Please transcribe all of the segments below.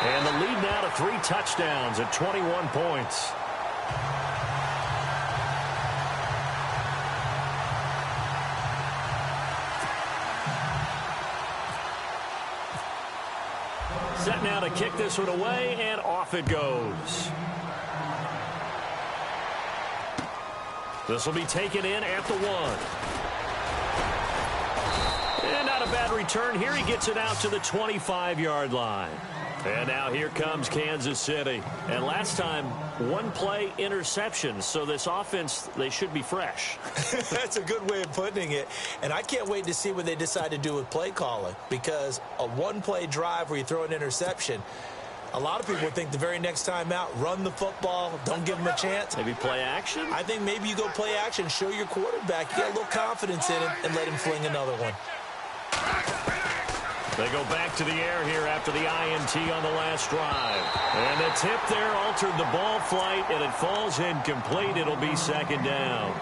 And the lead now to 3 touchdowns at 21 points. Set now to kick this one away, and off it goes. This will be taken in at the 1. And not a bad return here. He gets it out to the 25-yard line. And now here comes Kansas City. And last time, 1-play interception. So this offense, they should be fresh. That's a good way of putting it. And I can't wait to see what they decide to do with play calling. Because a 1-play drive where you throw an interception, a lot of people think the very next time out, run the football, don't give them a chance. Maybe play action? I think maybe you go play action, show your quarterback, you get a little confidence in him, and let him fling another one. They go back to the air here after the INT on the last drive. And the tip there altered the ball flight, and it falls incomplete. It'll be 2nd down.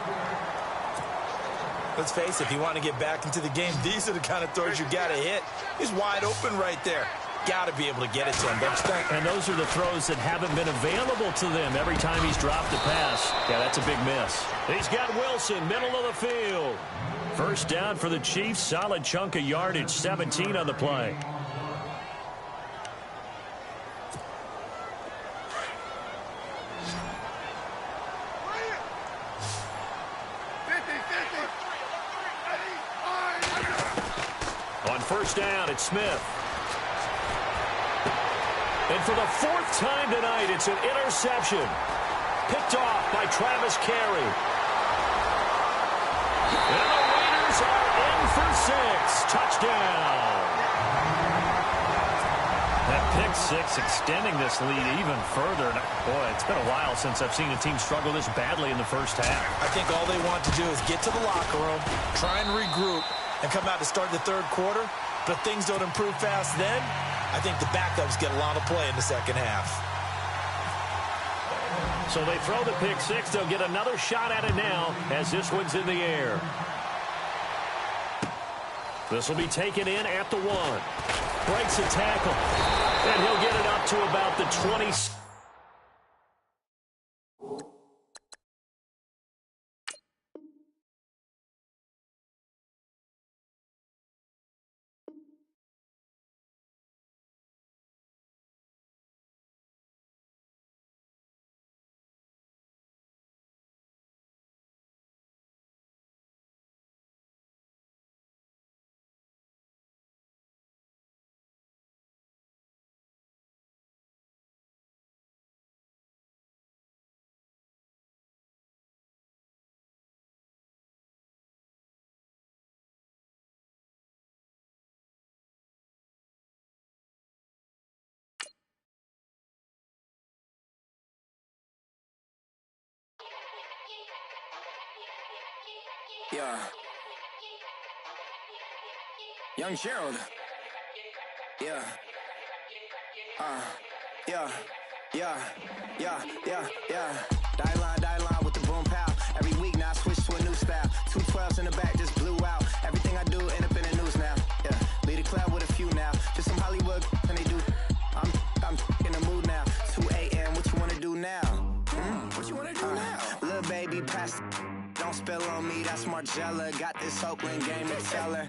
Let's face it, if you want to get back into the game, these are the kind of throws you got to hit. He's wide open right there. Got to be able to get it to him, don't you think? And those are the throws that haven't been available to them every time he's dropped a pass. Yeah, that's a big miss. He's got Wilson, middle of the field. First down for the Chiefs. Solid chunk of yardage, 17 on the play. On first down, it's Smith. And for the 4th time tonight, it's an interception. Picked off by Travis Carey. And the Raiders are in for 6. Touchdown. That pick 6 extending this lead even further. Boy, it's been a while since I've seen a team struggle this badly in the first half. I think all they want to do is get to the locker room, try and regroup, and come out to start the 3rd quarter. But if things don't improve fast then, I think the backups get a lot of play in the second half. So they throw the pick 6. They'll get another shot at it now as this one's in the air. This will be taken in at the 1. Breaks a tackle. And he'll get it up to about the 20. Yeah. Young Gerald. Yeah. Yeah. Die line with the boom pow. Every week now I switch to a new style. 212s in the back just blew out. Everything I do end up in the news now. Yeah. Lead a club with a few now. Just some Hollywood and they do. I'm in the mood now. 2 a.m. What you wanna do now? What you wanna do now? Little baby pass. Don't spill on me, that's Margella. Got this Oakland game to tell her.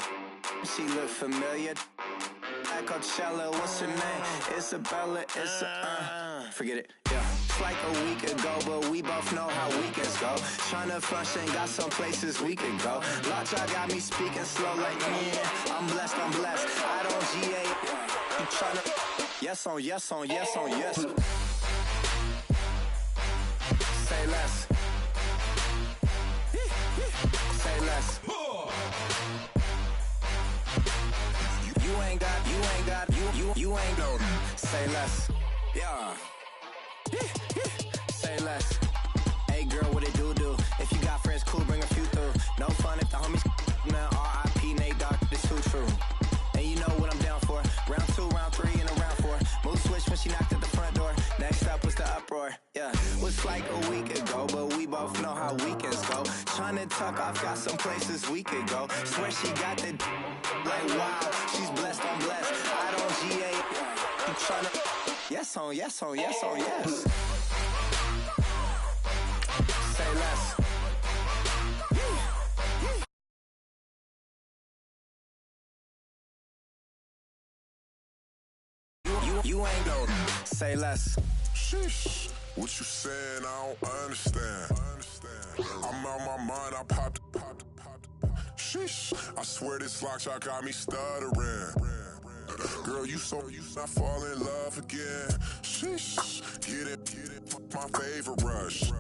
She look familiar. At Coachella, what's her name? Isabella, forget it, yeah. It's like a week ago, but we both know how weekends go. Tryna function, got some places we could go. Lockjaw got me speaking slow like, yeah, I'm blessed. I don't GA. You tryna, yes on yes. Say less. Say less. You ain't no. Say less. Yeah. Say less. Hey girl, what it do? If you got friends, cool, bring a few through. No fun if the homies. Now R.I.P. Nate Dogg, this too true. And you know what I'm down for. Round 2, round 3, and a round 4. Move switch when she knocked at the front door. Next up was the uproar. Yeah, was like a week ago, but we both know how weekends go. Tryna tuck off, got some places we could go. Swear she got the like wow, she's blessed, I'm blessed. I don't GA. You tryna, Yes on yes on yes on yes. Say less. You ain't go. Say less. Sheesh. What you saying? I don't understand. I'm out my mind. I popped. Sheesh. I swear this lock shot got me stuttering. Girl, you not fall in love again. Sheesh. Get it. My favorite rush.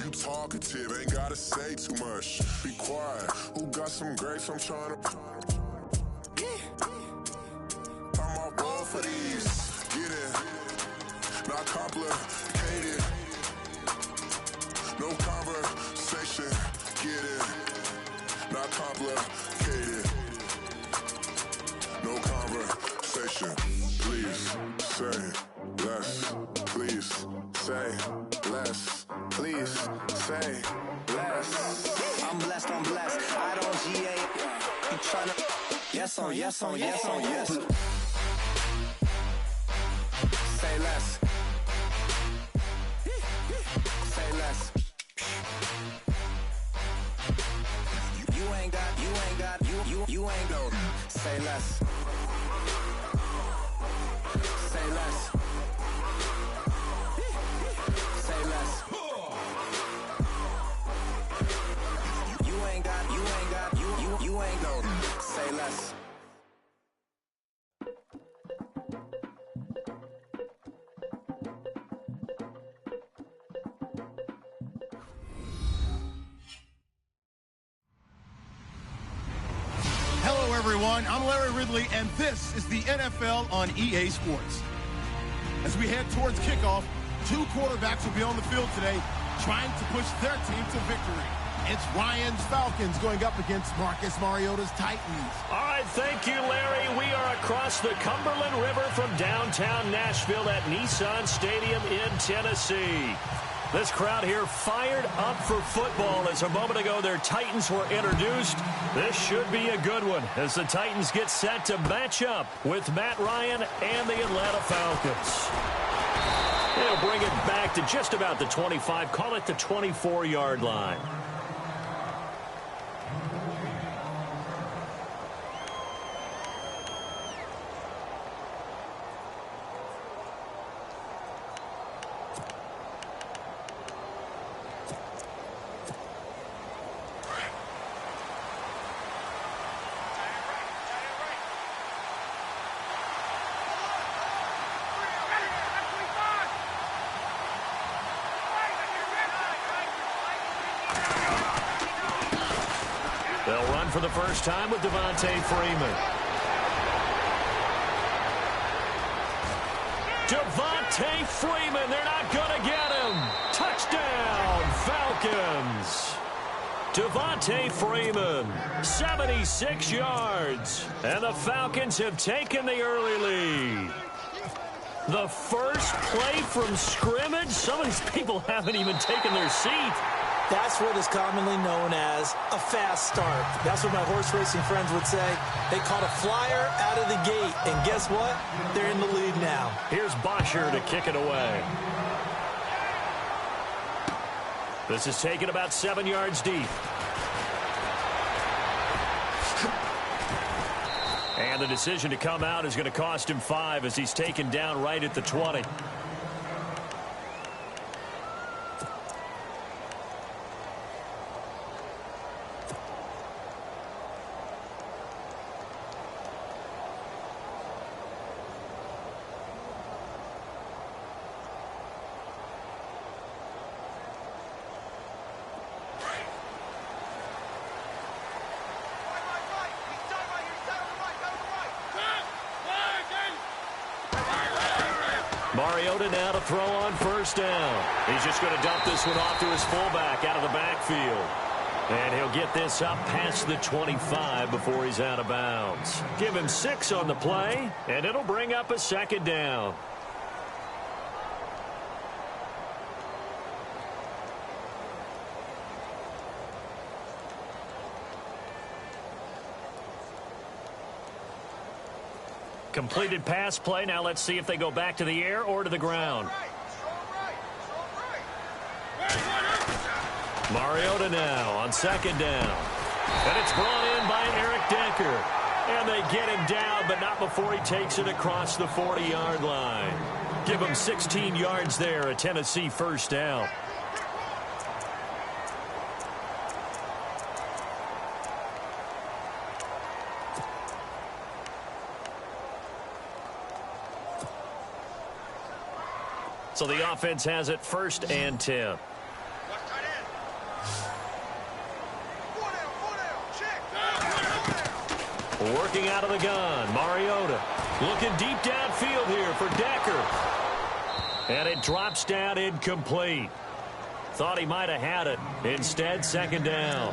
You talkative, ain't gotta say too much. Be quiet. Who got some grapes? I'm trying to. I'm all ball for these. Get it. Not complicated. No conversation. Get it. Not complicated. No conversation. Please say less. Please say less. Please say less. I'm blessed. I don't GA. You tryna. Yes on yes on yes on yes. Say less. Say less. You ain't go. Say less. Say less. Say less. You ain't go. Say less. Hello, everyone. I'm Larry Ridley, and this is the NFL on EA Sports. As we head towards kickoff, two quarterbacks will be on the field today trying to push their team to victory. It's Ryan's Falcons going up against Marcus Mariota's Titans. All right, thank you, Larry. We are across the Cumberland River from downtown Nashville at Nissan Stadium in Tennessee. This crowd here fired up for football as a moment ago their Titans were introduced. This should be a good one as the Titans get set to match up with Matt Ryan and the Atlanta Falcons. They'll bring it back to just about the 25, call it the 24-yard line. They'll run for the first time with Devontae Freeman. Devontae Freeman, they're not going to get him. Touchdown, Falcons. Devontae Freeman, 76 yards. And the Falcons have taken the early lead. The first play from scrimmage. Some of these people haven't even taken their seat. That's what is commonly known as a fast start. That's what my horse racing friends would say. They caught a flyer out of the gate, and guess what? They're in the lead now. Here's Bosher to kick it away. This is taken about 7 yards deep. And the decision to come out is going to cost him 5 as he's taken down right at the 20. Mariota now to throw on first down. He's just going to dump this one off to his fullback out of the backfield. And he'll get this up past the 25 before he's out of bounds. Give him 6 on the play, and it'll bring up a second down. completed pass play. Now let's see if they go back to the air or to the ground. Mariota now on second down. And it's brought in by Eric Decker. And they get him down, but not before he takes it across the 40-yard line. Give him 16 yards there, a Tennessee first down. So the offense has it 1st and 10. Working out of the gun, Mariota looking deep downfield here for Decker. And it drops down incomplete. Thought he might have had it. Instead, 2nd down.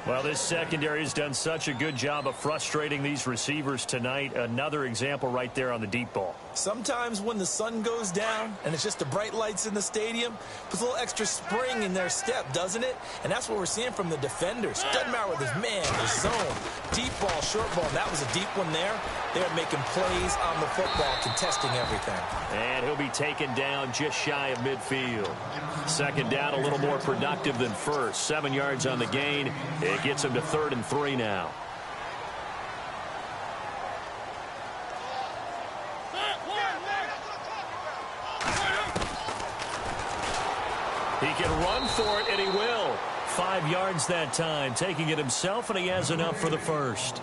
Well, this secondary has done such a good job of frustrating these receivers tonight. Another example right there on the deep ball. Sometimes when the sun goes down and it's just the bright lights in the stadium, puts a little extra spring in their step, doesn't it? And that's what we're seeing from the defenders. Doesn't matter with his man, his zone, deep ball, short ball. That was a deep one there. They're making plays on the football, contesting everything. And he'll be taken down just shy of midfield. 2nd down, a little more productive than first. 7 yards on the gain. It gets him to 3rd and 3 now. He can run for it, and he will. 5 yards that time, taking it himself, and he has enough for the first.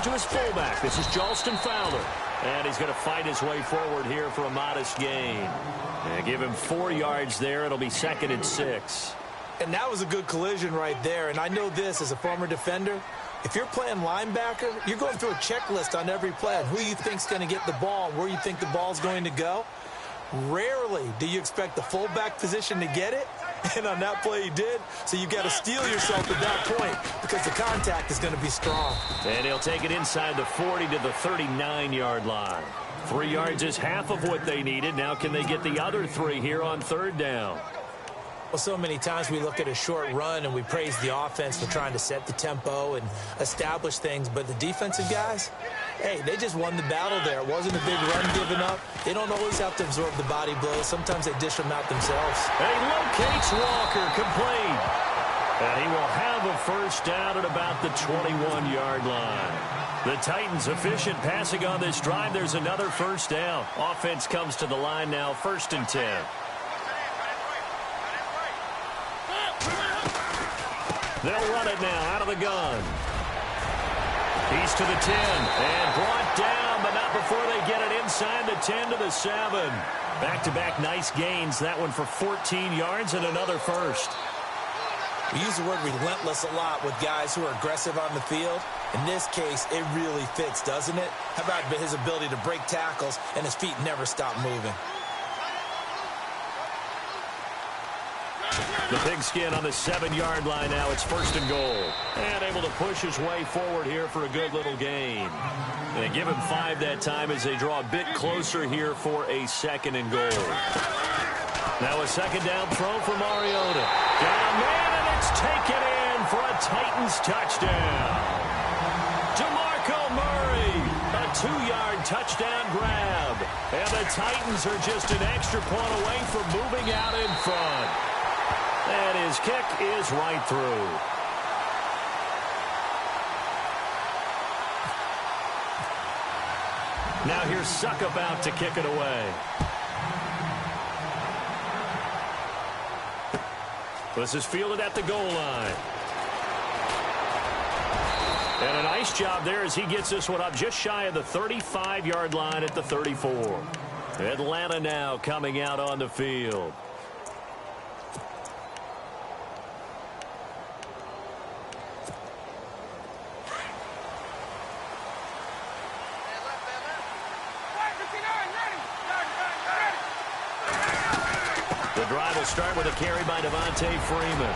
To his fullback. This is Jalston Fowler. And he's going to fight his way forward here for a modest gain. And give him 4 yards there. It'll be 2nd and 6. And that was a good collision right there. And I know this as a former defender. If you're playing linebacker, you're going through a checklist on every play on who you think's going to get the ball, where you think the ball's going to go. Rarely do you expect the fullback position to get it. And on that play he did. So you've got to steel yourself at that point because the contact is going to be strong. And he'll take it inside the 40 to the 39-yard line. 3 yards is half of what they needed. Now can they get the other 3 here on 3rd down? Well, so many times we look at a short run and we praise the offense for trying to set the tempo and establish things. But the defensive guys, hey, they just won the battle there. It wasn't a big run given up. They don't always have to absorb the body blows. Sometimes they dish them out themselves. And he locates Walker, complete. And he will have a first down at about the 21-yard line. The Titans efficient passing on this drive. There's another first down. Offense comes to the line now, 1st and 10. They'll run it now out of the gun. He's to the 10 and brought down, but not before they get it inside the 10 to the 7. Back-to-back nice gains. That one for 14 yards and another first. We use the word relentless a lot with guys who are aggressive on the field. In this case, it really fits, doesn't it? How about his ability to break tackles and his feet never stop moving? The pigskin on the 7-yard line now. It's 1st and goal. And able to push his way forward here for a good little gain. They give him 5 that time as they draw a bit closer here for a 2nd and goal. Now a 2nd down throw for Mariota. Got a man, and it's taken in for a Titans touchdown. DeMarco Murray, a 2-yard touchdown grab. And the Titans are just an extra point away from moving out in front. And his kick is right through. Now here's Suck about to kick it away. This is fielded at the goal line. And a nice job there as he gets this one up just shy of the 35-yard line at the 34. Atlanta now coming out on the field. The drive will start with a carry by Devontae Freeman.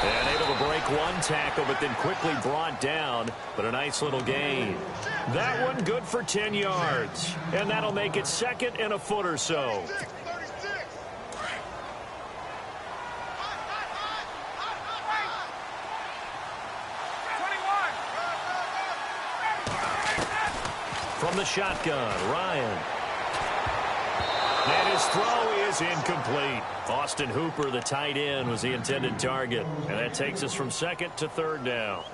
And able to break one tackle, but then quickly brought down. But a nice little gain. That one good for 10 yards. And that'll make it second and a foot or so. From the shotgun, Ryan. And his throw is incomplete. Austin Hooper, the tight end, was the intended target. And that takes us from second to third down.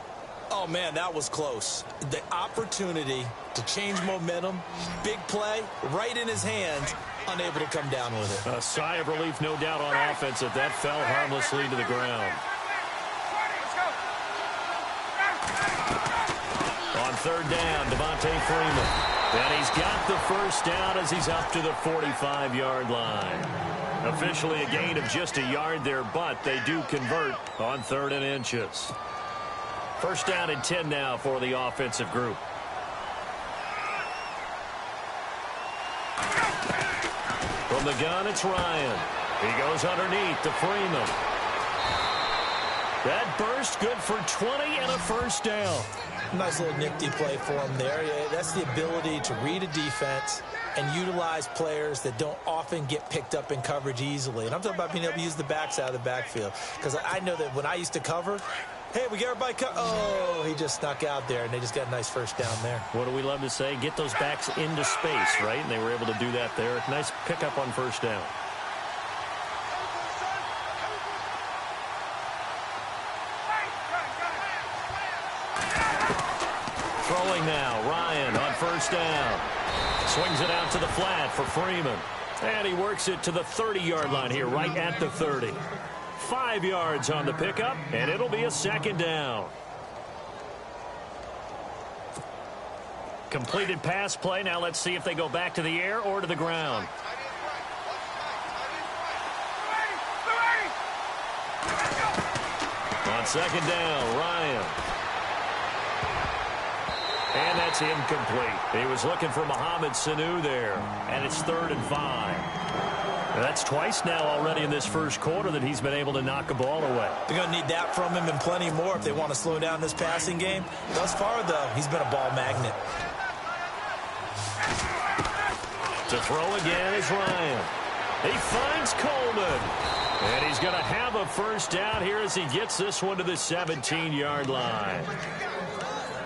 Oh, man, that was close. The opportunity to change momentum, big play, right in his hands, unable to come down with it. A sigh of relief, no doubt, on offense that that fell harmlessly to the ground. On third down, Devontae Freeman. And he's got the first down as he's up to the 45-yard line. Officially a gain of just a yard there, but they do convert on 3rd and inches. First down and 10 now for the offensive group. From the gun, it's Ryan. He goes underneath to Freeman. That burst good for 20 and a first down. Nice little nifty play for him there. Yeah, that's the ability to read a defense and utilize players that don't often get picked up in coverage easily. And I'm talking about being able to use the backs out of the backfield. Because I know that when I used to cover, hey, we get everybody oh, he just snuck out there, and they just got a nice first down there. What do we love to say? Get those backs into space, right? And they were able to do that there. Nice pickup on first down. Throwing now, Ryan on first down. Swings it out to the flat for Freeman. And he works it to the 30-yard line here, right at the 30. 5 yards on the pickup, and it'll be a second down. Completed pass play. Now let's see if they go back to the air or to the ground. On second down, Ryan. And that's incomplete. He was looking for Mohamed Sanu there. And it's 3rd and 5. That's twice now already in this first quarter that he's been able to knock a ball away. They're going to need that from him and plenty more if they want to slow down this passing game. Thus far, though, he's been a ball magnet. To throw again is Ryan. He finds Coleman. And he's going to have a first down here as he gets this one to the 17-yard line.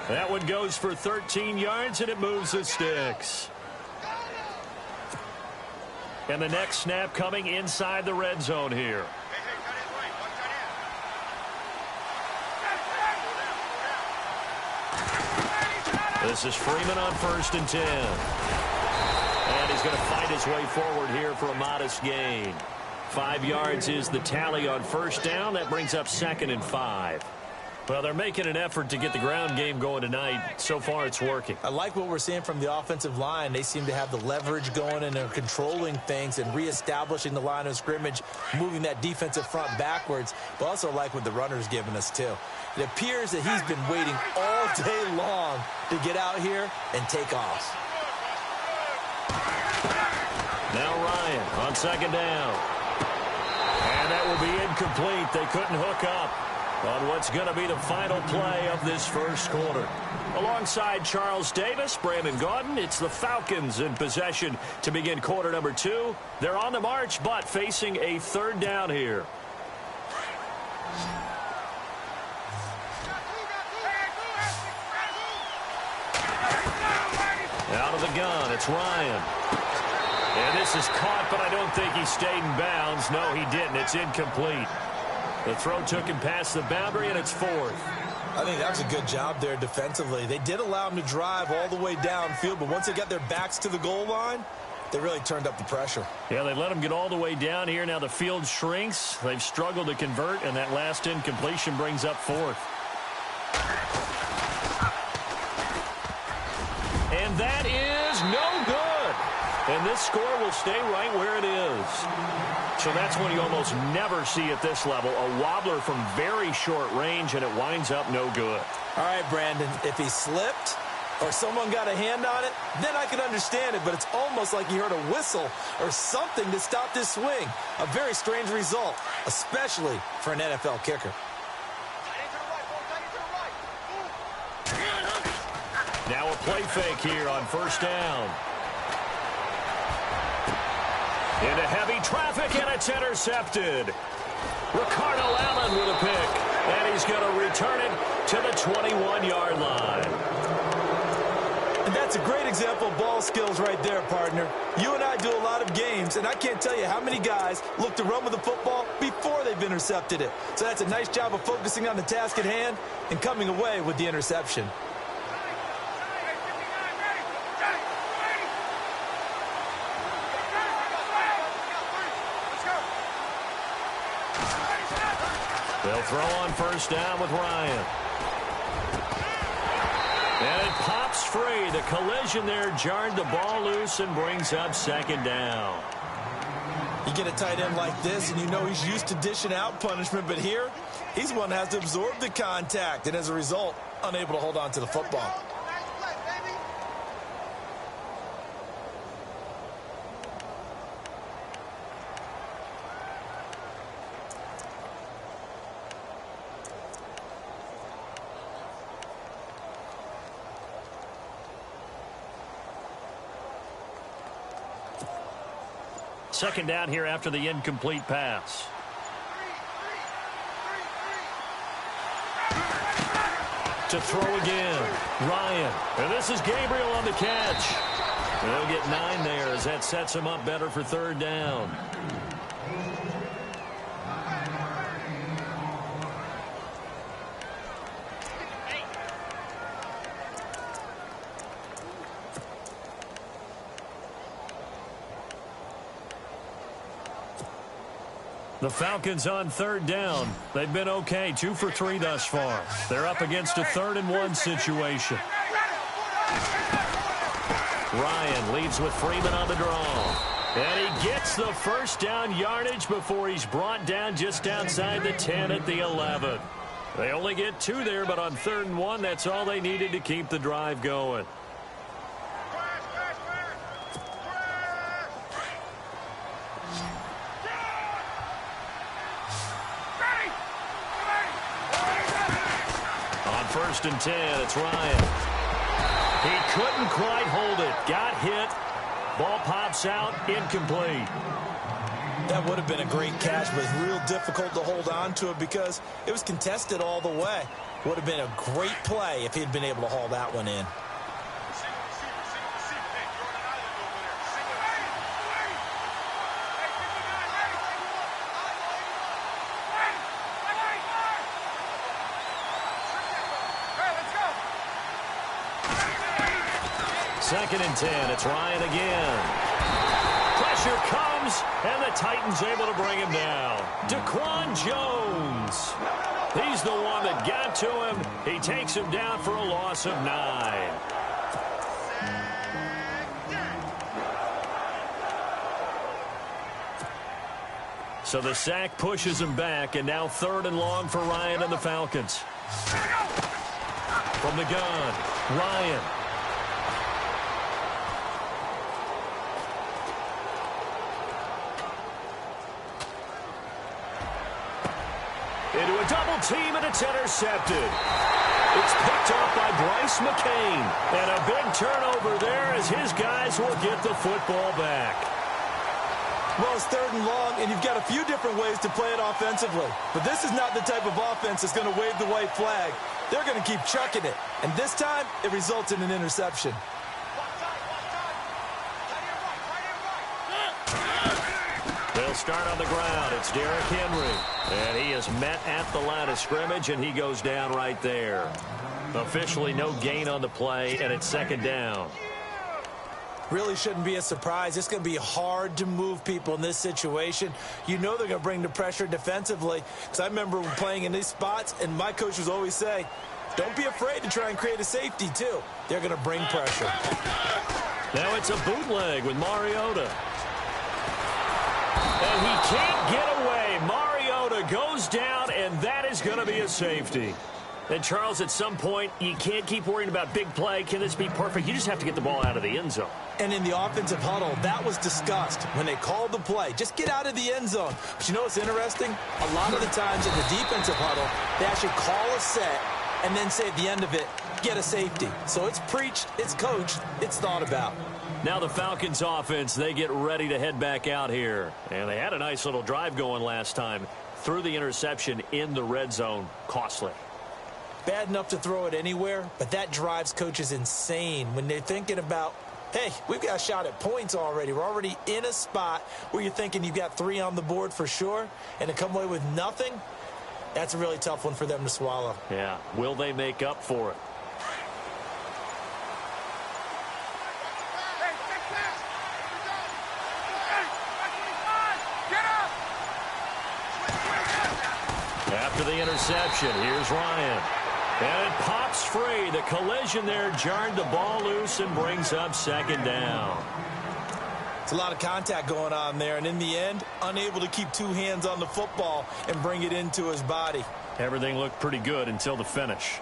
That one goes for 13 yards, and it moves the sticks. And the next snap coming inside the red zone here. This is Freeman on 1st and 10. And he's going to fight his way forward here for a modest gain. 5 yards is the tally on first down. That brings up 2nd and 5. Well, they're making an effort to get the ground game going tonight. So far, it's working. I like what we're seeing from the offensive line. They seem to have the leverage going, and they're controlling things and reestablishing the line of scrimmage, moving that defensive front backwards. But also like what the runner's giving us, too. It appears that he's been waiting all day long to get out here and take off. Now Ryan on second down. And that will be incomplete. They couldn't hook up on what's going to be the final play of this first quarter. Alongside Charles Davis, Brandon Gaudin, it's the Falcons in possession to begin quarter number 2. They're on the march, but facing a 3rd down here. Out of the gun, it's Ryan. And this is caught, but I don't think he stayed in bounds. No, he didn't. It's incomplete. The throw took him past the boundary, and it's 4th. I think that was a good job there defensively. They did allow him to drive all the way downfield, but once they got their backs to the goal line, they really turned up the pressure. Yeah, they let him get all the way down here. Now the field shrinks. They've struggled to convert, and that last incompletion brings up 4th. And that is no good. And this score will stay right where it is. So that's when you almost never see at this level a wobbler from very short range, and it winds up no good. All right, Brandon, if he slipped, or someone got a hand on it, then I can understand it, but it's almost like he heard a whistle or something to stop this swing. A very strange result, especially for an NFL kicker. Now a play fake here on first down. Into heavy traffic, and it's intercepted. Ricardo Allen with a pick, and he's going to return it to the 21-yard line. And that's a great example of ball skills right there, partner. You and I do a lot of games, and I can't tell you how many guys look to run with the football before they've intercepted it. So that's a nice job of focusing on the task at hand and coming away with the interception. They'll throw on first down with Ryan. And it pops free. The collision there jarred the ball loose and brings up second down. You get a tight end like this, and you know he's used to dishing out punishment, but here, he's one that has to absorb the contact, and as a result, unable to hold on to the football. Second down here after the incomplete pass. To throw again, Ryan. And this is Gabriel on the catch. They'll get 9 there as that sets him up better for third down. The Falcons on third down. They've been okay, 2 for 3 thus far. They're up against a 3rd-and-1 situation. Ryan leads with Freeman on the draw. And he gets the first down yardage before he's brought down just outside the 10 at the 11. They only get 2 there, but on 3rd and 1, that's all they needed to keep the drive going. First and 10, it's Ryan. He couldn't quite hold it. Got hit. Ball pops out, incomplete. That would have been a great catch, but it's real difficult to hold on to it because it was contested all the way. Would have been a great play if he'd been able to haul that one in. Second and 10, it's Ryan again. Pressure comes, and the Titans able to bring him down. Daquan Jones. He's the one that got to him. He takes him down for a loss of 9. So the sack pushes him back, and now 3rd and long for Ryan and the Falcons. From the gun, Ryan. Into a double team, and it's intercepted. It's picked off by Bryce McCain. And a big turnover there as his guys will get the football back. Well, it's 3rd and long, and you've got a few different ways to play it offensively. But this is not the type of offense that's going to wave the white flag. They're going to keep chucking it. And this time, it results in an interception. They'll start on the ground. It's Derrick Henry. And he is met at the line of scrimmage, and he goes down right there. Officially no gain on the play, and it's 2nd down. Really shouldn't be a surprise. It's going to be hard to move people in this situation. You know they're going to bring the pressure defensively. Because I remember playing in these spots, and my coaches always say, don't be afraid to try and create a safety, too. They're going to bring pressure. Now it's a bootleg with Mariota. And he can't get away. Mariota goes down, and that is going to be a safety. And, Charles, at some point, you can't keep worrying about big play. Can this be perfect? You just have to get the ball out of the end zone. And in the offensive huddle, that was discussed when they called the play. Just get out of the end zone. But you know what's interesting? A lot of the times in the defensive huddle, they actually call a set and then say at the end of it, get a safety. So it's preached, it's coached, it's thought about. Now the Falcons offense, they get ready to head back out here. And they had a nice little drive going last time. Threw the interception in the red zone. Costly. Bad enough to throw it anywhere, but that drives coaches insane when they're thinking about, hey, we've got a shot at points already. We're already in a spot where you're thinking you've got 3 on the board for sure, and to come away with nothing, that's a really tough one for them to swallow. Yeah. Will they make up for it? After the interception, here's Ryan. And it pops free. The collision there jarred the ball loose and brings up second down. It's a lot of contact going on there, and in the end, unable to keep 2 hands on the football and bring it into his body. Everything looked pretty good until the finish.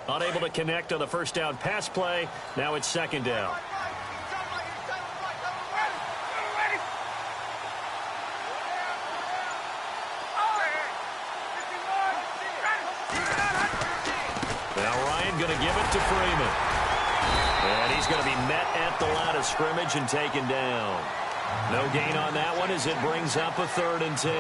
Unable to connect on the first down pass play. Now it's second down. Now Ryan going to give it to Freeman. And he's going to be met at the line of scrimmage and taken down. No gain on that one as it brings up a 3rd and 10.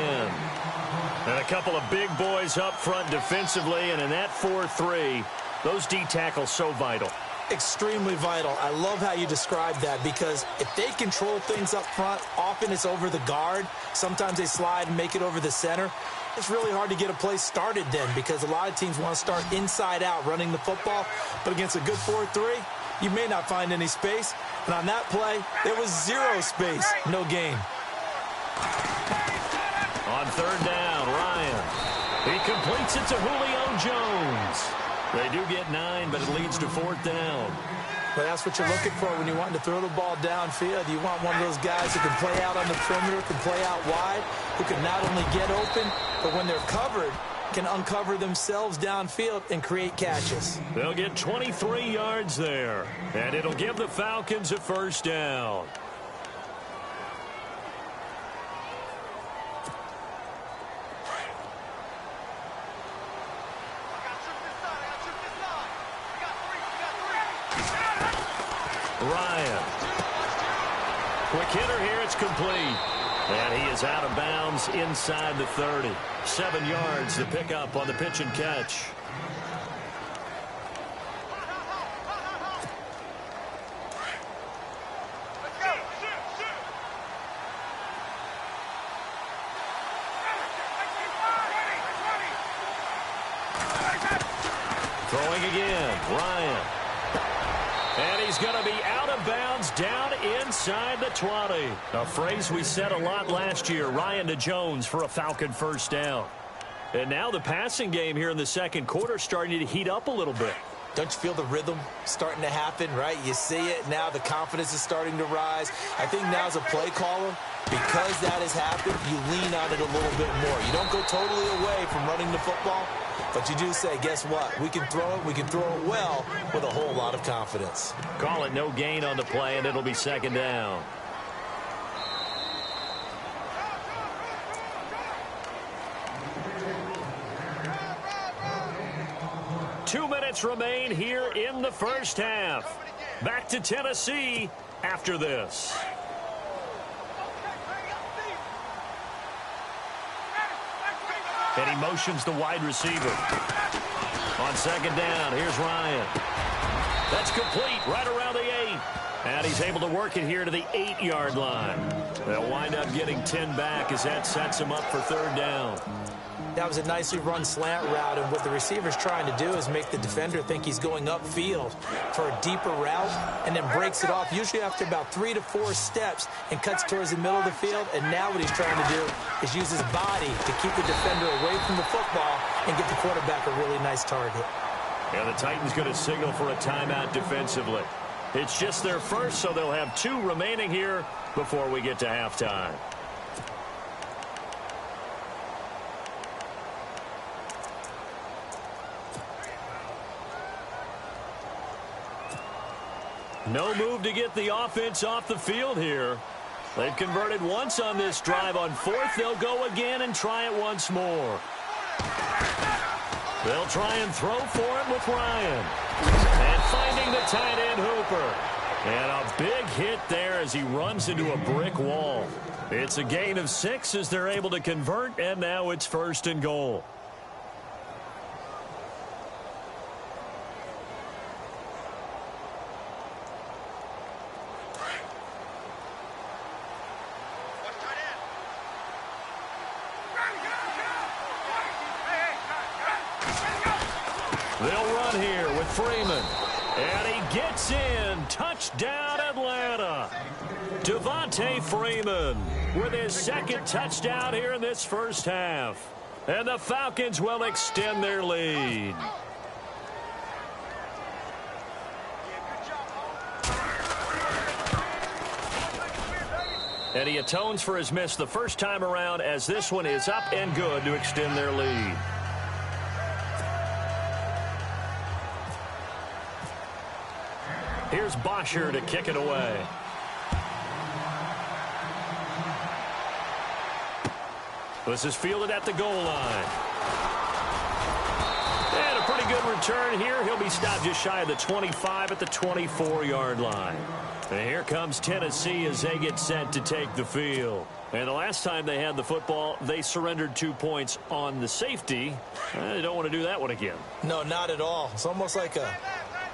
And a couple of big boys up front defensively, and in that 4-3, those D tackles so vital. Extremely vital. I love how you describe that, because if they control things up front, often it's over the guard. Sometimes they slide and make it over the center. It's really hard to get a play started then, because a lot of teams want to start inside out running the football. But against a good 4-3, you may not find any space. And on that play, there was 0 space. No gain. On 3rd down, Ryan. He completes it to Julio Jones. They do get 9, but it leads to 4th down. But that's what you're looking for when you're wanting to throw the ball downfield. You want one of those guys who can play out on the perimeter, can play out wide, who can not only get open, but when they're covered, can uncover themselves downfield and create catches. They'll get 23 yards there, and it'll give the Falcons a 1st down. Ryan. Quick hitter here. It's complete. And he is out of bounds inside the 30. 7 yards to pick up on the pitch and catch. Throwing again. Ryan. And he's going to be out of bounds down inside the 20. A phrase we said a lot last year. Ryan to Jones for a Falcon 1st down. And now the passing game here in the second quarter starting to heat up a little bit. Don't you feel the rhythm starting to happen, right? You see it now. The confidence is starting to rise. I think now as a play caller, because that has happened, you lean on it a little bit more. You don't go totally away from running the football, but you do say, guess what? We can throw it. We can throw it well with a whole lot of confidence. Call it no gain on the play, and it'll be second down. Two minutes remain here in the first half. Back to Tennessee after this. And he motions the wide receiver. On second down, here's Ryan. That's complete right around the 8. And he's able to work it here to the 8-yard line. They'll wind up getting 10 back as that sets him up for 3rd down. That was a nicely run slant route, and what the receiver's trying to do is make the defender think he's going upfield for a deeper route and then breaks it off, usually after about 3 to 4 steps, and cuts towards the middle of the field. And now what he's trying to do is use his body to keep the defender away from the football and get the quarterback a really nice target. And the Titans going to signal for a timeout defensively. It's just their first, so they'll have 2 remaining here before we get to halftime. No move to get the offense off the field here. They've converted once on this drive. On 4th, they'll go again and try it once more. They'll try and throw for it with Ryan. And finding the tight end, Hooper. And a big hit there as he runs into a brick wall. It's a gain of 6 as they're able to convert, and now it's 1st and goal. They'll run here with Freeman. And he gets in. Touchdown, Atlanta. Devontae Freeman with his 2nd touchdown here in this first half. And the Falcons will extend their lead. And he atones for his miss the first time around as this one is up and good to extend their lead. Here's Bosher to kick it away. This is fielded at the goal line. And a pretty good return here. He'll be stopped just shy of the 25 at the 24-yard line. And here comes Tennessee as they get set to take the field. And the last time they had the football, they surrendered 2 points on the safety. They don't want to do that one again. No, not at all. It's almost like a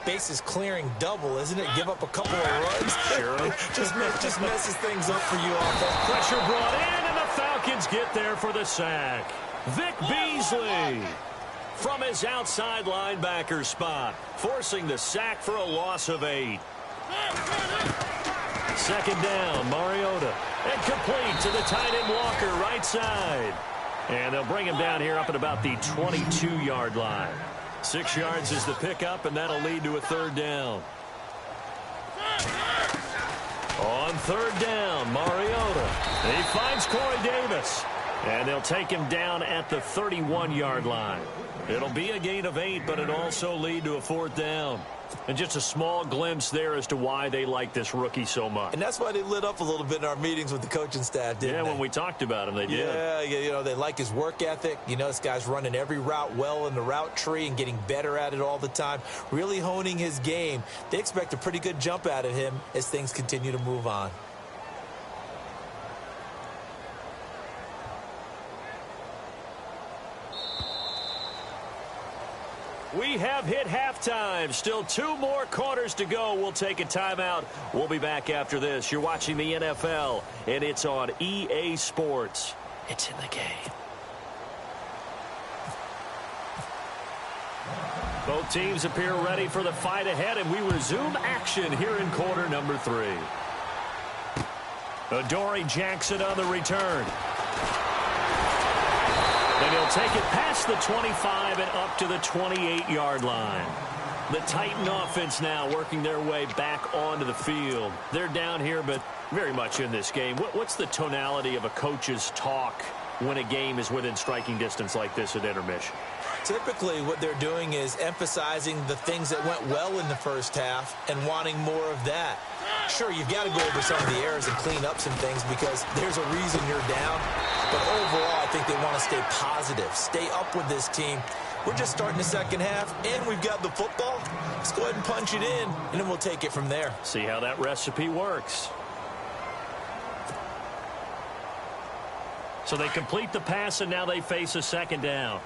bases clearing double, isn't it? Give up a couple of runs. Sure. just messes things up for you offense. Pressure brought in, and the Falcons get there for the sack. Vic Beasley from his outside linebacker spot, forcing the sack for a loss of 8. 2nd down, Mariota. And complete to the tight end Walker, right side. And they'll bring him down here up at about the 22-yard line. 6 yards is the pickup, and that'll lead to a 3rd down. On 3rd down, Mariota. He finds Corey Davis. And they'll take him down at the 31-yard line. It'll be a gain of 8, but it'll also lead to a 4th down. And just a small glimpse there as to why they like this rookie so much. And that's why they lit up a little bit in our meetings with the coaching staff, didn't they? Yeah, when we talked about him, they did. Yeah, you know, they like his work ethic. You know, this guy's running every route well in the route tree and getting better at it all the time, really honing his game. They expect a pretty good jump out of him as things continue to move on. We have hit halftime. Still 2 more quarters to go. We'll take a timeout. We'll be back after this. You're watching the NFL, and it's on EA Sports. It's in the game. Both teams appear ready for the fight ahead, and we resume action here in quarter number 3. Adoree Jackson on the return. And he'll take it past the 25 and up to the 28-yard line. The Titan offense now working their way back onto the field. They're down here, but very much in this game. What's the tonality of a coach's talk when a game is within striking distance like this at intermission? Typically, what they're doing is emphasizing the things that went well in the first half and wanting more of that. Sure, you've got to go over some of the errors and clean up some things because there's a reason you're down. But overall, I think they want to stay positive, stay up with this team. We're just starting the second half, and we've got the football. Let's go ahead and punch it in, and then we'll take it from there. See how that recipe works. So they complete the pass, and now they face a 2nd down.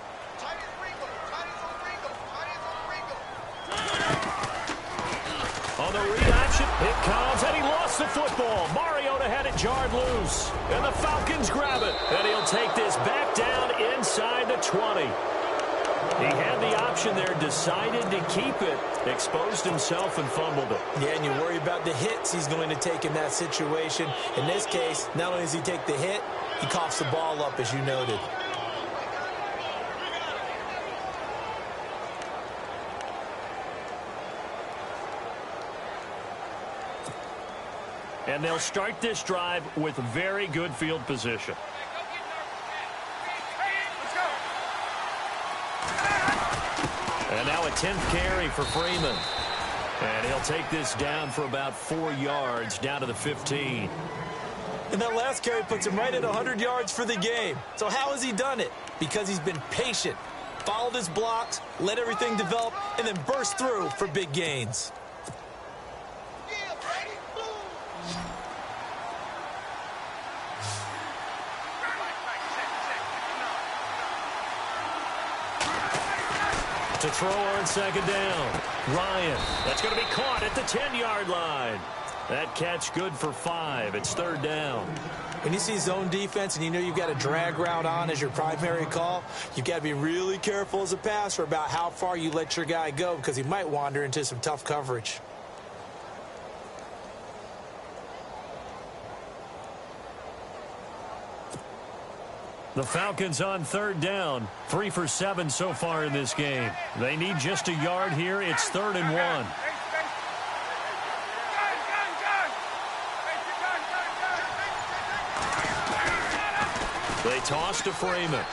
On the read option, it comes, and he lost the football. Mariota had it jarred loose, and the Falcons grab it. And he'll take this back down inside the 20. He had the option there, decided to keep it, exposed himself and fumbled it. Yeah, and you worry about the hits he's going to take in that situation. In this case, not only does he take the hit, he coughs the ball up, as you noted. And they'll start this drive with very good field position. And now a 10th carry for Freeman. And he'll take this down for about 4 yards, down to the 15. And that last carry puts him right at 100 yards for the game. So how has he done it? Because he's been patient, followed his blocks, let everything develop, and then burst through for big gains. To throw on second down. Ryan. That's going to be caught at the 10-yard line. That catch good for 5. It's third down. When you see zone defense and you know you've got a drag route on as your primary call, you've got to be really careful as a passer about how far you let your guy go because he might wander into some tough coverage. The Falcons on third down. 3 for 7 so far in this game. They need just a yard here. It's 3rd and 1. They toss to Freeman.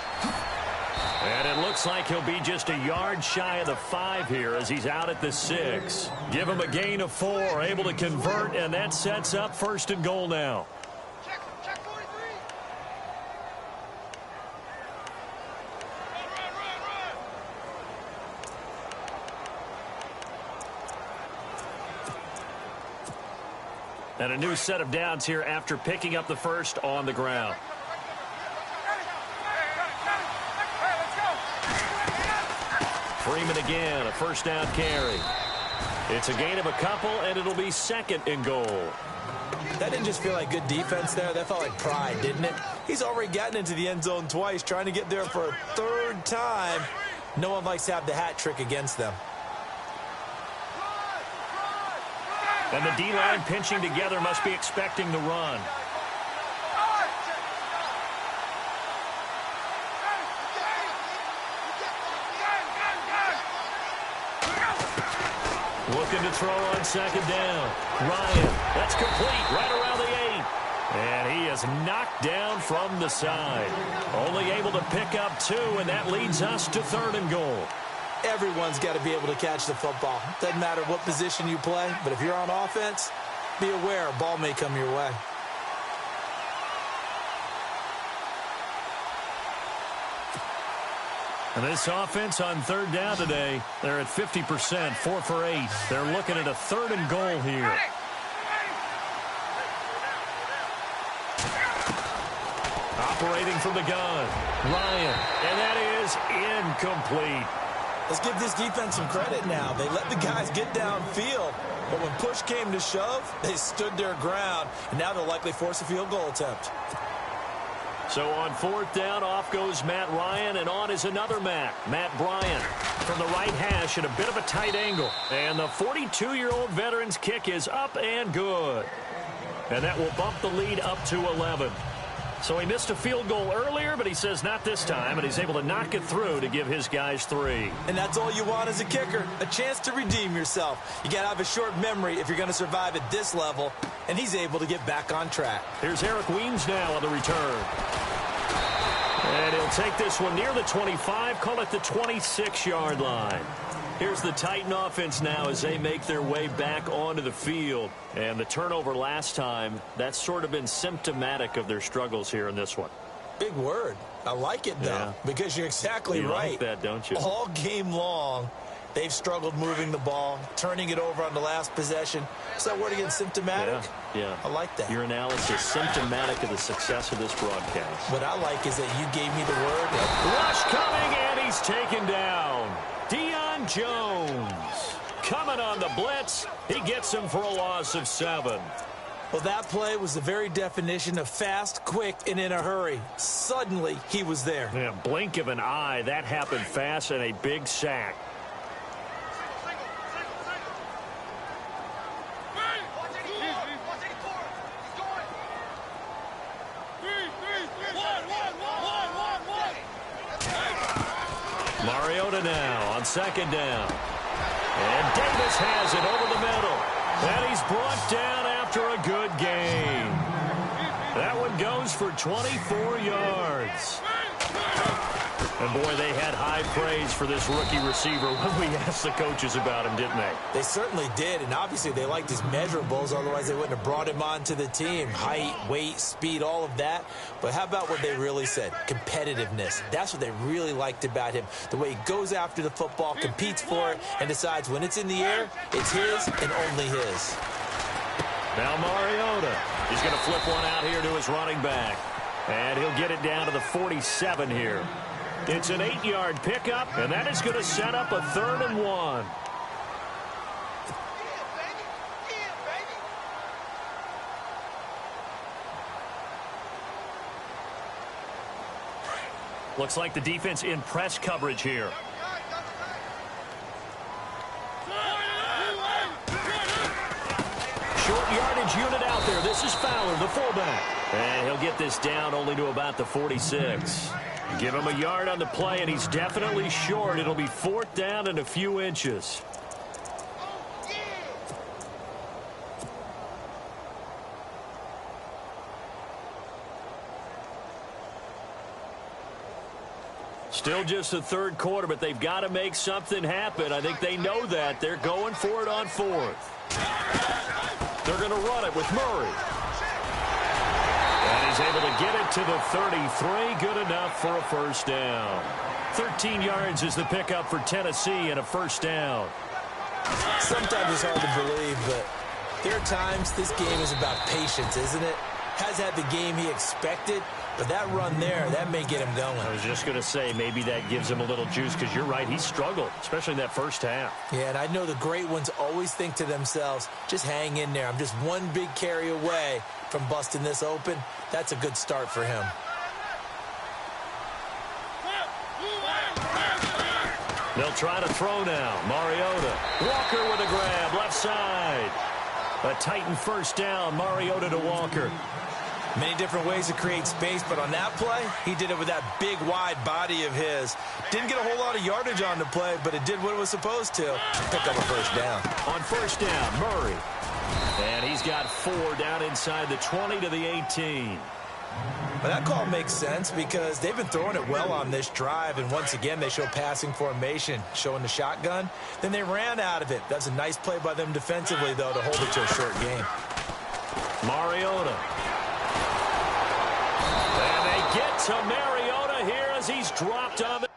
And it looks like he'll be just a yard shy of the 5 here as he's out at the 6. Give him a gain of 4, able to convert, and that sets up 1st and goal now. And a new set of downs here after picking up the first on the ground. Freeman again, a first down carry. It's a gain of a couple, and it'll be 2nd and goal. That didn't just feel like good defense there. That felt like pride, didn't it? He's already gotten into the end zone twice, trying to get there for a 3rd time. No one likes to have the hat trick against them. And the D-line pinching together must be expecting the run. Looking to throw on second down. Ryan, that's complete right around the 8. And he is knocked down from the side. Only able to pick up 2, and that leads us to 3rd and goal. Everyone's got to be able to catch the football. Doesn't matter what position you play, but if you're on offense, be aware a ball may come your way. And this offense on third down today, they're at 50%, 4 for 8. They're looking at a 3rd and goal here. Operating from the gun, Ryan, and that is incomplete. Let's give this defense some credit now. They let the guys get downfield, but when push came to shove, they stood their ground, and now they'll likely force a field goal attempt. So on 4th down, off goes Matt Ryan, and on is another Matt Bryant from the right hash at a bit of a tight angle. And the 42-year-old veteran's kick is up and good. And that will bump the lead up to 11. So he missed a field goal earlier, but he says not this time, and he's able to knock it through to give his guys 3. And that's all you want as a kicker, a chance to redeem yourself. You got to have a short memory if you're going to survive at this level, and he's able to get back on track. Here's Eric Weems now on the return. And he'll take this one near the 25, call it the 26-yard line. Here's the Titan offense now as they make their way back onto the field. And the turnover last time, that's sort of been symptomatic of their struggles here in this one. Big word. I like it, though, because you're exactly right. You like that, don't you? All game long, they've struggled moving the ball, turning it over on the last possession. Is that word again, symptomatic? Yeah. I like that. Your analysis, symptomatic of the success of this broadcast. What I like is that you gave me the word. Rush coming, and he's taken down. Deion Jones coming on the blitz. He gets him for a loss of 7. Well, that play was the very definition of fast, quick, and in a hurry. Suddenly, he was there. Yeah, blink of an eye. That happened fast and a big sack. Mariota now on second down. And Davis has it over the middle. And he's brought down after a good gain. 24 yards. And, boy, they had high praise for this rookie receiver when we asked the coaches about him, didn't they? They certainly did, and obviously they liked his measurables. Otherwise, they wouldn't have brought him onto the team. Height, weight, speed, all of that. But how about what they really said? Competitiveness. That's what they really liked about him. The way he goes after the football, competes for it, and decides when it's in the air, it's his and only his. Now Mariota. He's going to flip one out here to his running back. And he'll get it down to the 47 here. It's an 8-yard pickup, and that is going to set up a 3rd and 1. Looks like the defense in press coverage here. Short yardage unit out there. This is Fowler, the fullback. And he'll get this down only to about the 46. Give him a yard on the play, and he's definitely short. It'll be 4th down and a few inches. Still just the 3rd quarter, but they've got to make something happen. I think they know that. They're going for it on 4th. They're going to run it with Murray. And he's able to get it to the 33. Good enough for a 1st down. 13 yards is the pickup for Tennessee and a 1st down. Sometimes it's hard to believe, but there are times this game is about patience, isn't it? Has had the game he expected, but that run there, that may get him going. I was just going to say, maybe that gives him a little juice, because you're right, he struggled, especially in that 1st half. Yeah, and I know the great ones always think to themselves, just hang in there. I'm just one big carry away from busting this open. That's a good start for him. They'll try to throw now. Mariota. Walker with a grab, left side. A Titan 1st down, Mariota to Walker. Many different ways to create space, but on that play, he did it with that big, wide body of his. Didn't get a whole lot of yardage on the play, but it did what it was supposed to. Pick up a 1st down. On 1st down, Murray. And he's got 4 down inside the 20 to the 18. But that call makes sense because they've been throwing it well on this drive, and once again, they show passing formation, showing the shotgun. Then they ran out of it. That's a nice play by them defensively, though, to hold it to a short game. Mariota. And they get to Mariota here as he's dropped on the...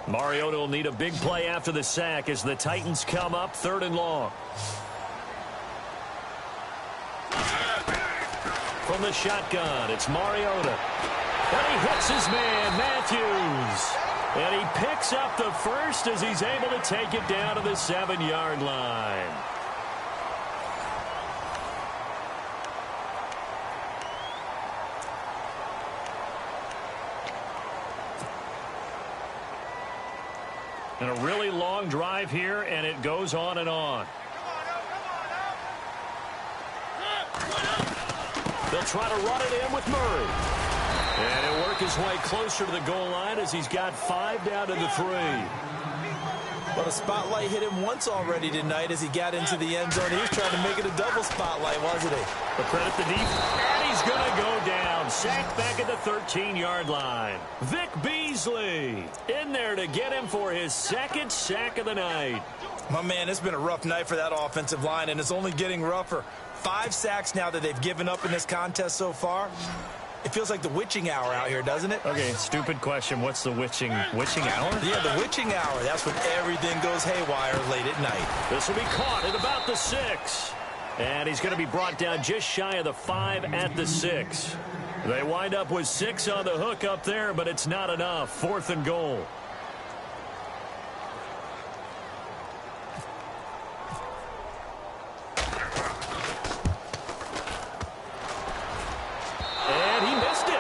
Mariota will need a big play after the sack as the Titans come up 3rd and long. From the shotgun, it's Mariota. And he hits his man, Matthews. And he picks up the 1st as he's able to take it down to the 7-yard line. And a really long drive here, and it goes on and on. They'll try to run it in with Murray. And he'll work his way closer to the goal line as he's got 5 down to the 3. Well, the spotlight hit him once already tonight as he got into the end zone. He was trying to make it a double spotlight, wasn't he? But credit the defense. And he's going to go down. Sacked back at the 13-yard line. Vic Beasley in there to get him for his 2nd sack of the night. My man, it's been a rough night for that offensive line, and it's only getting rougher. 5 sacks now that they've given up in this contest so far. It feels like the witching hour out here, doesn't it? Okay, stupid question. What's the witching hour? Yeah, the witching hour. That's when everything goes haywire late at night. This will be caught at about the 6. And he's going to be brought down just shy of the 5 at the 6. They wind up with 6 on the hook up there, but it's not enough. 4th and goal. And he missed it.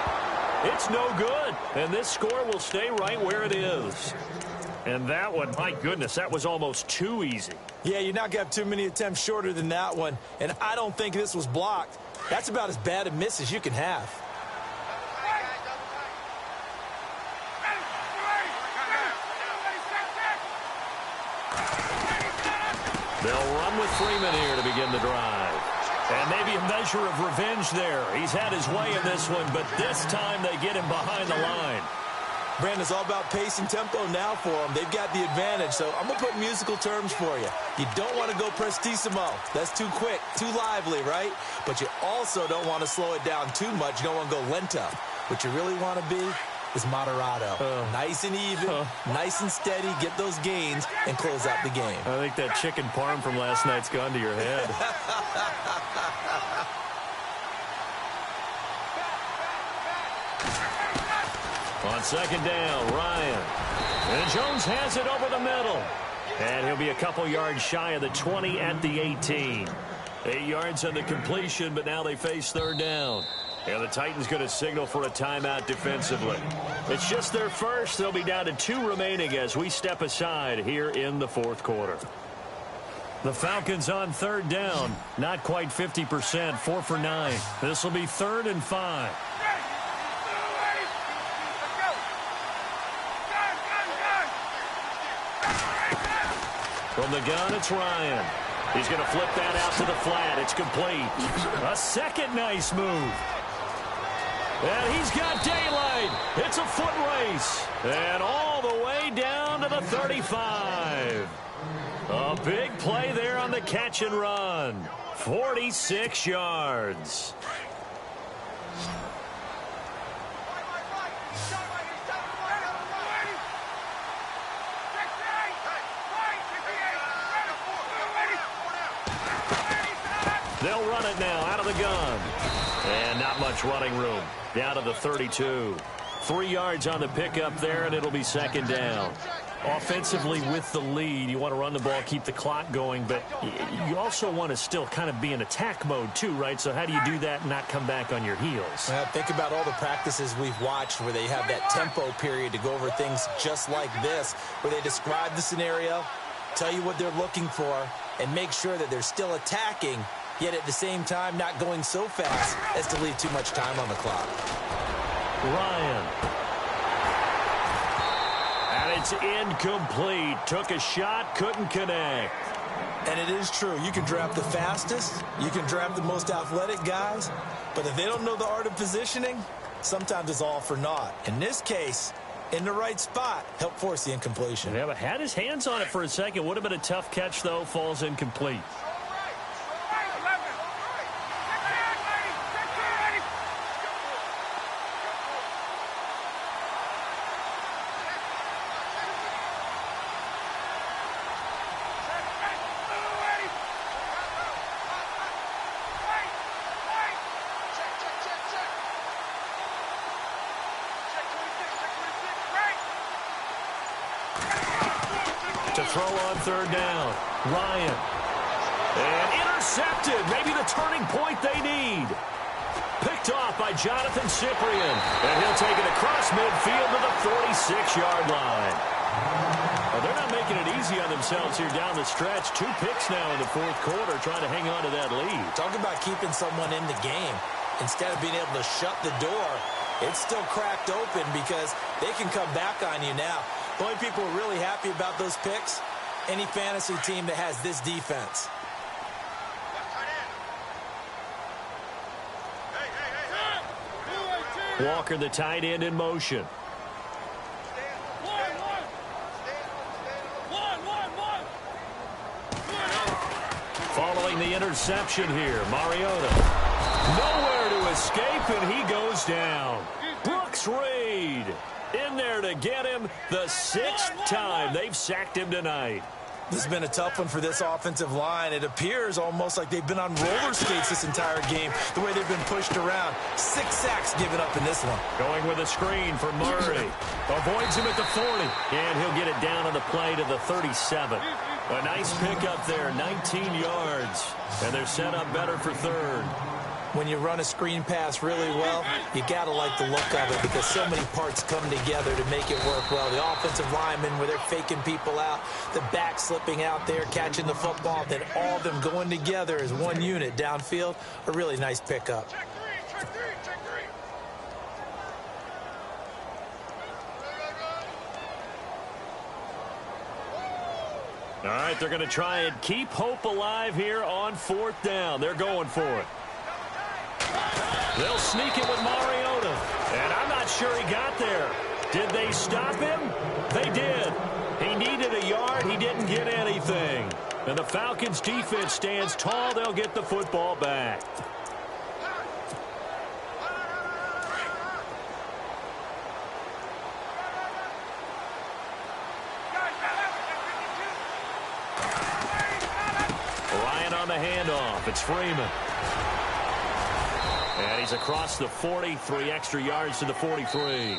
It's no good. And this score will stay right where it is. And that one, my goodness, that was almost too easy. Yeah, you're not going to have too many attempts shorter than that one. And I don't think this was blocked. That's about as bad a miss as you can have. They'll run with Freeman here to begin the drive. And maybe a measure of revenge there. He's had his way in this one, but this time they get him behind the line. Brandon, it's all about pace and tempo now for them. They've got the advantage, so I'm going to put musical terms for you. You don't want to go prestissimo. That's too quick, too lively, right? But you also don't want to slow it down too much. You don't want to go lento. What you really want to be is moderato. Nice and even, nice and steady, get those gains, and close out the game. I think that chicken parm from last night's gone to your head. On 2nd down, Ryan. And Jones has it over the middle. And he'll be a couple yards shy of the 20 at the 18. 8 yards on the completion, but now they face 3rd down. And the Titans going to signal for a timeout defensively. It's just their first. They'll be down to 2 remaining as we step aside here in the 4th quarter. The Falcons on 3rd down. Not quite 50%, 4 for 9. This will be 3rd and 5. From the gun, it's Ryan. He's going to flip that out to the flat. It's complete. A second nice move. And he's got daylight. It's a foot race. And all the way down to the 35. A big play there on the catch and run. 46 yards. They'll run it now out of the gun. And not much running room. Down to the 32. 3 yards on the pickup there, and it'll be 2nd down. Offensively with the lead, you want to run the ball, keep the clock going, but you also want to still kind of be in attack mode too, right? So how do you do that and not come back on your heels? Think about all the practices we've watched where they have that tempo period to go over things just like this, where they describe the scenario, tell you what they're looking for, and make sure that they're still attacking, yet at the same time not going so fast as to leave too much time on the clock. Ryan. And it's incomplete. Took a shot, couldn't connect. And it is true. You can draft the fastest. You can draft the most athletic guys. But if they don't know the art of positioning, sometimes it's all for naught. In this case, in the right spot, helped force the incompletion. Yeah, but had his hands on it for a second. Would have been a tough catch, though. Falls incomplete. To throw on 3rd down. Ryan. And intercepted. Maybe the turning point they need. Picked off by Jonathan Cyprien. And he'll take it across midfield to the 46-yard line. Well, they're not making it easy on themselves here down the stretch. 2 picks now in the 4th quarter trying to hang on to that lead. Talk about keeping someone in the game. Instead of being able to shut the door, it's still cracked open because they can come back on you now. The only people who are really happy about those picks, any fantasy team that has this defense. Walker, the tight end, in motion. Following the interception here, Mariota. Nowhere to escape, and he goes down. Brooks Reed in there to get him the 6th time they've sacked him tonight. This has been a tough one for this offensive line. It appears almost like they've been on roller skates this entire game, the way they've been pushed around. 6 sacks given up in this one. Going with a screen for Murray. Avoids him at the 40. And he'll get it down on the play to the 37. A nice pickup there, 19 yards. And they're set up better for 3rd. When you run a screen pass really well, you got to like the look of it because so many parts come together to make it work well. The offensive linemen, where they're faking people out, the back slipping out there, catching the football, then all of them going together as one unit downfield. A really nice pickup. All right, they're going to try and keep hope alive here on 4th down. They're going for it. They'll sneak it with Mariota. And I'm not sure he got there. Did they stop him? They did. He needed a yard. He didn't get anything. And the Falcons defense stands tall. They'll get the football back. Ryan on the handoff. It's Freeman. And he's across the 40, 3 extra yards to the 43.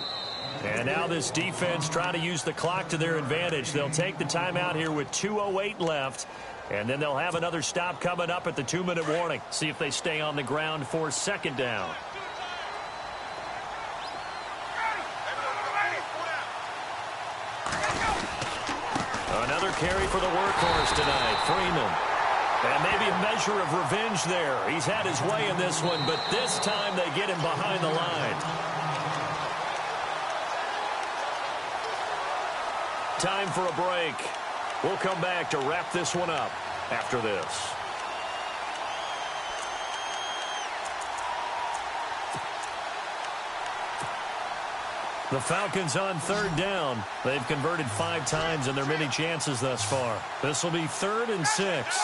And now this defense trying to use the clock to their advantage. They'll take the timeout here with 2:08 left. And then they'll have another stop coming up at the 2-minute warning. See if they stay on the ground for 2nd down. Another carry for the workhorse tonight, Freeman. And maybe a measure of revenge there. He's had his way in this one, but this time they get him behind the line. Time for a break. We'll come back to wrap this one up after this. The Falcons on 3rd down. They've converted 5 times in their many chances thus far. This will be 3rd and 6.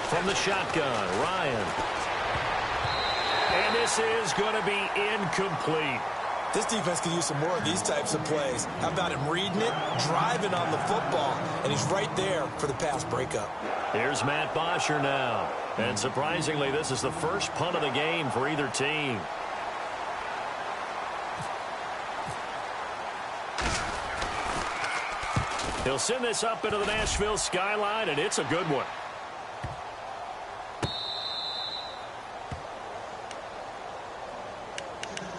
From the shotgun, Ryan. And this is going to be incomplete. This defense could use some more of these types of plays. How about him reading it, driving on the football, and he's right there for the pass breakup. Here's Matt Bosher now. And surprisingly, this is the first punt of the game for either team. He'll send this up into the Nashville skyline, and it's a good one.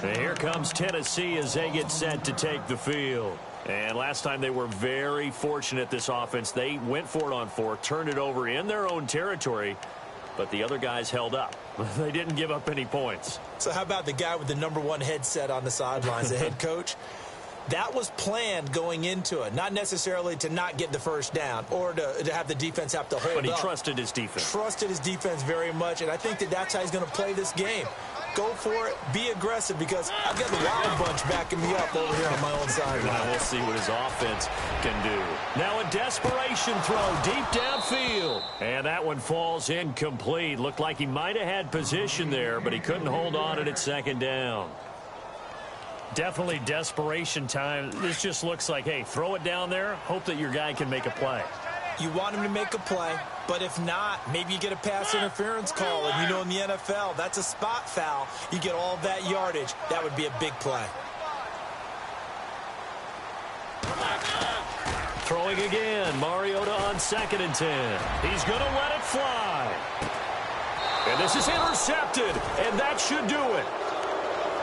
And here comes Tennessee as they get set to take the field. And last time they were very fortunate, this offense. They went for it on 4, turned it over in their own territory, but the other guys held up. They didn't give up any points. So how about the guy with the #1 headset on the sidelines, the head coach? That was planned going into it, not necessarily to not get the first down or to have the defense have to hold up. But he trusted his defense. Trusted his defense very much, and I think that's how he's going to play this game. Go for it, be aggressive, because I've got the Wild Bunch backing me up over here on my own side. Now we'll see what his offense can do. Now a desperation throw deep downfield. And that one falls incomplete. Looked like he might have had position there, but he couldn't hold on at 2nd down. Definitely desperation time. This just looks like, hey, throw it down there, hope that your guy can make a play. You want him to make a play, but if not, maybe you get a pass interference call. And you know in the NFL, that's a spot foul. You get all that yardage. That would be a big play. Throwing again. Mariota on 2nd and 10. He's going to let it fly. And this is intercepted, and that should do it.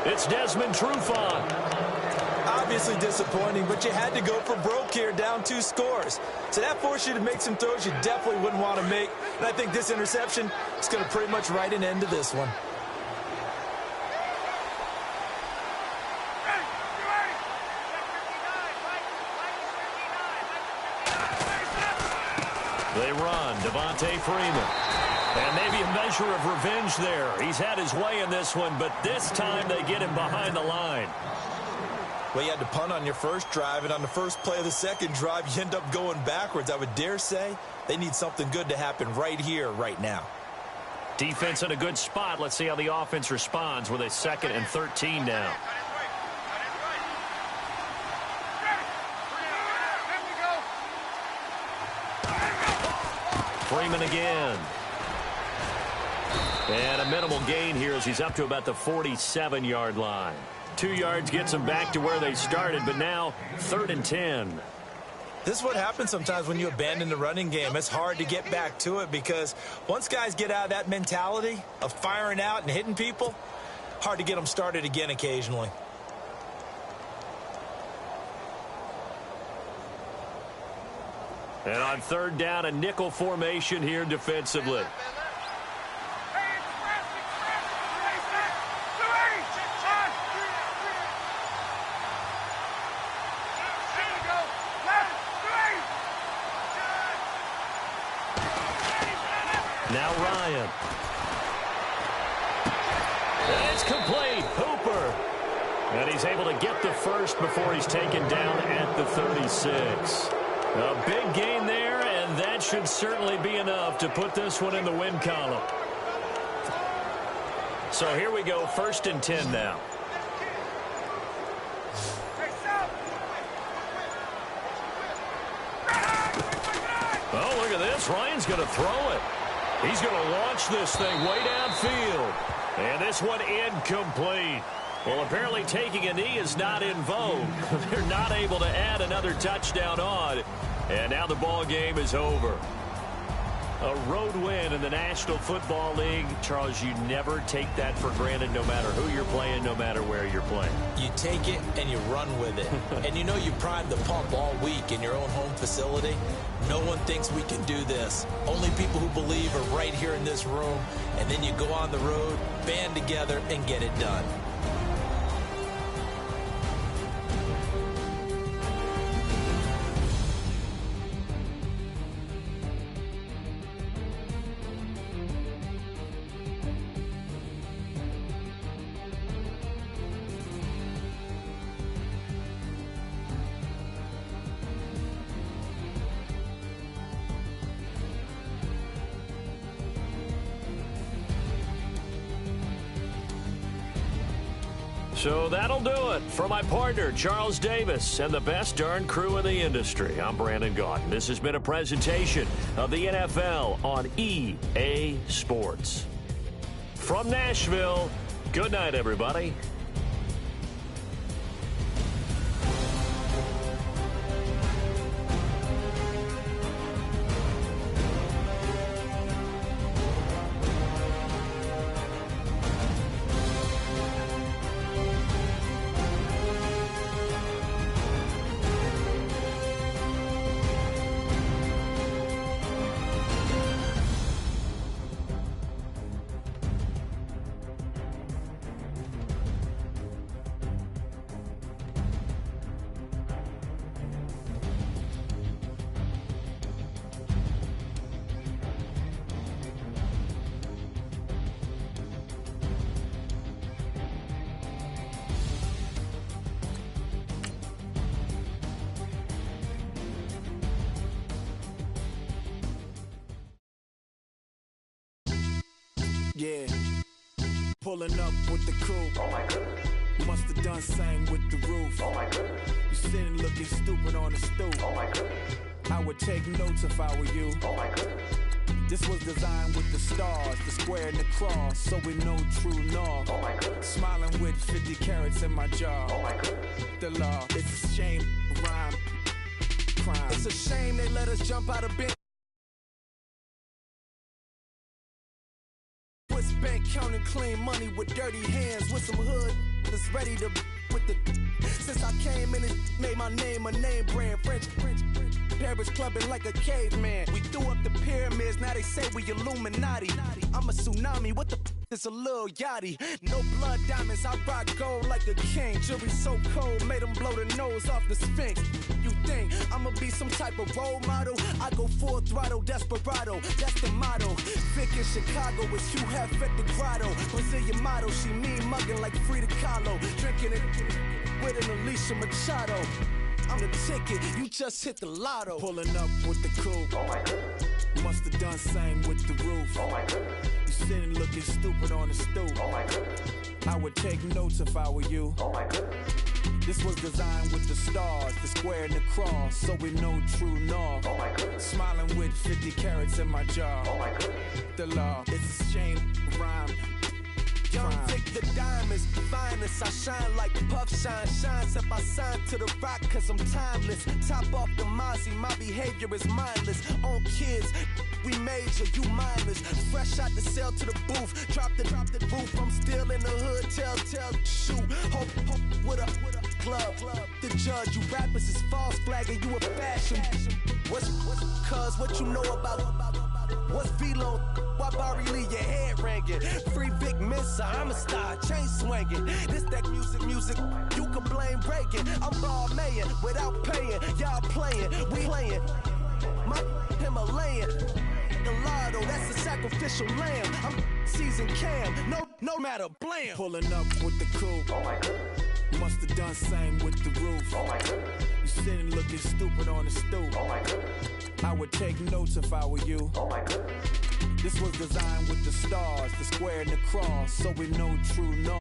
It's Desmond Trufant. Obviously disappointing, but you had to go for broke here, down 2 scores. So that forced you to make some throws you definitely wouldn't want to make. And I think this interception is going to pretty much write an end to this one. They run. Devontae Freeman. And maybe a measure of revenge there. He's had his way in this one, but this time they get him behind the line. Well, you had to punt on your first drive, and on the first play of the second drive, you end up going backwards. I would dare say they need something good to happen right here, right now. Defense in a good spot. Let's see how the offense responds with a 2nd and 13 now. Freeman again. And a minimal gain here as he's up to about the 47-yard line. 2 yards gets them back to where they started, but now 3rd and 10. This is what happens sometimes when you abandon the running game. It's hard to get back to it because once guys get out of that mentality of firing out and hitting people, hard to get them started again occasionally. And on 3rd down, a nickel formation here defensively. Now Ryan. And it's complete. Hooper. And he's able to get the first before he's taken down at the 36. A big gain there, and that should certainly be enough to put this one in the win column. So here we go, 1st and 10 now. Oh, look at this. Ryan's going to throw it. He's going to launch this thing way downfield. And this one incomplete. Well, apparently taking a knee is not in vogue. They're not able to add another touchdown on. And now the ball game is over. A road win in the National Football League. Charles, you never take that for granted no matter who you're playing, no matter where you're playing. You take it and you run with it. And you know you primed the pump all week in your own home facility. No one thinks we can do this. Only people who believe are right here in this room. And then you go on the road, band together, and get it done. So that'll do it for my partner, Charles Davis, and the best darn crew in the industry. I'm Brandon Gaudin. This has been a presentation of the NFL on EA Sports. From Nashville, good night, everybody. Yeah, pulling up with the crew. Oh my goodness. Must have done same with the roof. Oh my goodness. You sitting looking stupid on the stoop. Oh my goodness. I would take notes if I were you. Oh my goodness. This was designed with the stars, the square and the cross, so we know true north. Oh my goodness. Smiling with 50 carats in my jaw. Oh my goodness. The law, it's a shame, rhyme, crime. It's a shame they let us jump out of bed. Bank counting clean money with dirty hands, with some hood that's ready to with the. Since I came in and made my name a name brand, French Paris clubbing like a caveman. We threw up the pyramids, now they say we Illuminati. I'm a tsunami, what the is a little yachty. No blood diamonds, I rock gold like a king. Jewelry so cold, made them blow the nose off the Sphinx. You think think I'ma be some type of role model? I go full throttle, desperado, that's the motto. Vic in Chicago is Hugh Hef at the grotto. Brazilian model, she mean mugging like Frida Kahlo. Drinking it with an Alicia Machado. I'm the ticket, you just hit the lotto. Pulling up with the coupe. Oh my goodness. Must have done same with the roof. Oh my goodness. You sitting looking stupid on the stoop. Oh my goodness. I would take notes if I were you. Oh my goodness. This was designed with the stars, the square and the cross, so we know true north. Oh my goodness. Smiling with 50 carats in my jaw. Oh my goodness. The law, it's a shame, rhyme. Young Vic, the diamonds, finest. I shine like Puff Shine. Shines if I sign to the rock, cause I'm timeless. Top off the Mozzie, my behavior is mindless. On kids, we major, you mindless. Fresh out the cell to the booth. Drop the roof, I'm still in the hood. Tell, shoot. Hope with a glove. The judge, you rappers is false flagging, you a fashion. What's cuz, what you know about? What's Velo? Why Barry Lee, your head ringing? Free Vic Mensa, I'm a star, chain swinging. This that music, you can blame Reagan. I'm ball mayin' without paying. Y'all playing, we playing. My Himalayan. The lotto, that's a sacrificial lamb. I'm season cam, no matter, blam. Pulling up with the coupe. Oh my goodness. Must have done same with the roof. Oh my goodness. You sitting looking stupid on the stoop. Oh my goodness. I would take notes if I were you. Oh my goodness. This was designed with the stars, the square and the cross, so we know true north.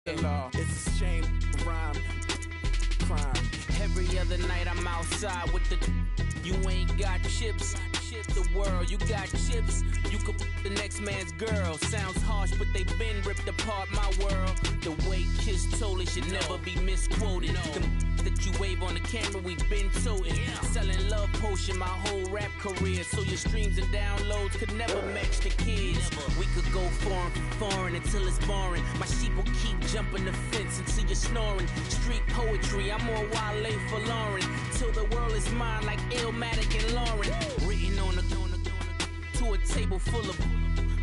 It's a shame, rhyme, crime. Every other night I'm outside with the. You ain't got chips. The world, you got chips. You could the next man's girl. Sounds harsh, but they been ripped apart my world. The way Kiss told it should never be misquoted. The that you wave on the camera, we been toting. Selling love potion my whole rap career. So your streams and downloads could never match the kids. We could go foreign until it's boring. My sheep will keep jumping the fence until you're snoring. Street poetry, I'm more Wale for Lauren. Till the world is mine like Illmatic and Lauren. Written on a to a table full of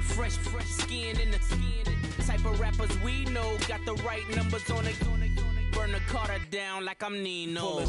fresh skin in the type of rappers we know. Got the right numbers on it. Burn the Carter down like I'm Nino.